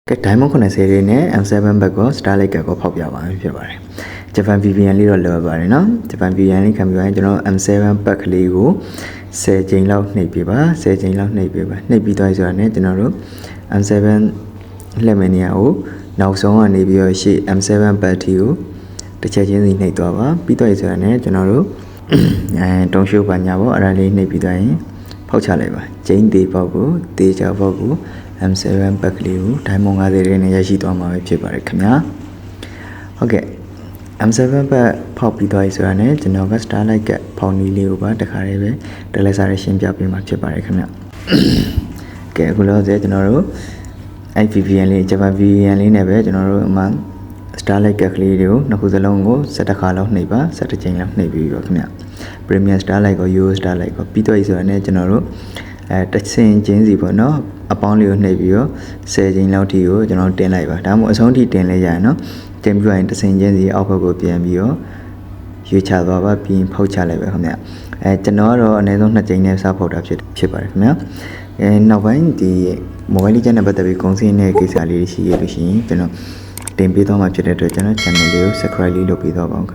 ကဲ Diamond 90နဲ့ M7 ဘက်ကို Starlight ကကိုဖောက်ပြပါမယ်ဖြစ်ပါတယ် Japan VPN လေးတော့လိုအပ်ပါတယ်နော် Japan VPN လေးခံပြီးရင်ကျွန်တော် M7 ဘက်ကလေးကို10ချိန်လောက်နှိပ်ပြပါ10ချိန်လောက်နှိပ်ပြပါနှိပ်ပြီးသွားဆိုတာနဲ့ကျွန်တော်တို့ M7 လက်မနေရကိုနောက်ဆုံးကနေပြီးတော့ရှေ့ M7 ဘက်တီကိုတစ်ချက်ချင်းစီနှိပ်သွားပါပြီးသွားဆိုတာနဲ့ကျွန်တော်တို့တုံးရှုပ်ပါညာပေါ့အဲ့ဒါလေးနှိပ်ပြီးသွားရင်ဖောက်ချလိုက်ပါကျင်းသေးပေါက်ကိုတေချာပေါက်ကိုM7 ဘက်ကလေးကို Diamond 90လေးနဲ့ရရှိသွားမှာပဲဖြစ်ပါတယ်ခင်ဗျာဟုတ်ကဲ့ M7 ဘက်ဖောက်ပြီးသွားပြီဆိုတာနဲ့ကျွန်တော်က Starlight ကဖောက်နီးလေးကိုပါတခါတည်းပဲတယ်လီစာရရှင်းပြပေးမှာဖြစ်ပါတယ်ခင်ဗျာကဲအခုလောဆယ်ကျွန်တော်တို့ VPN လေး Japan VPN လေးနဲ့ပဲကျွန်တော်တို့အမှ Starlight ကလေးတွေကိုနှစ်ခုစလုံးကို17ခါလောက်နှိပ်ပါ17ချိန်လောက်နှိပ်ပြီးပါခင်ဗျာ Premium Starlight ကို Euro Starlight ကိုပြီးသွားပြီဆိုတာနဲ့ကျွန်တော်တို့တစ်ဆင်ချင်းစီပေါ့နော်အပေါင်းလေးကိုနှိပ်ပြီးတော့10ချိန်လောက်ထိကိုကျွန်တော်တင်လိုက်ပါဒါမှမဟုတ်အဆုံးထိတင်လဲရရင်နော်တင်ပြီးရင်တစ်ဆင်ချင်းစီအောက်ဘက်ကိုပြန်ပြီးတော့ရွေးချသွားပါပြီးဖောက်ချလိုက်ပါခင်ဗျကျွန်တော်ကတော့အနည်းဆုံး2ချိန်နဲ့စဖောက်တာဖြစ်ပါတယ်ခင်ဗျနောက်ပိုင်းဒီ mobile legend နဲ့ပတ်သက်ပြီးကုန်စည်နဲ့ကိစ္စလေးရှိရလို့ရှိရင်ကျွန်တော်တင်ပေးသွားမှာဖြစ်တဲ့အတွက်ကျွန်တော် channel လေးကို subscribe လေးလုပ်ပေးသွားပါဦး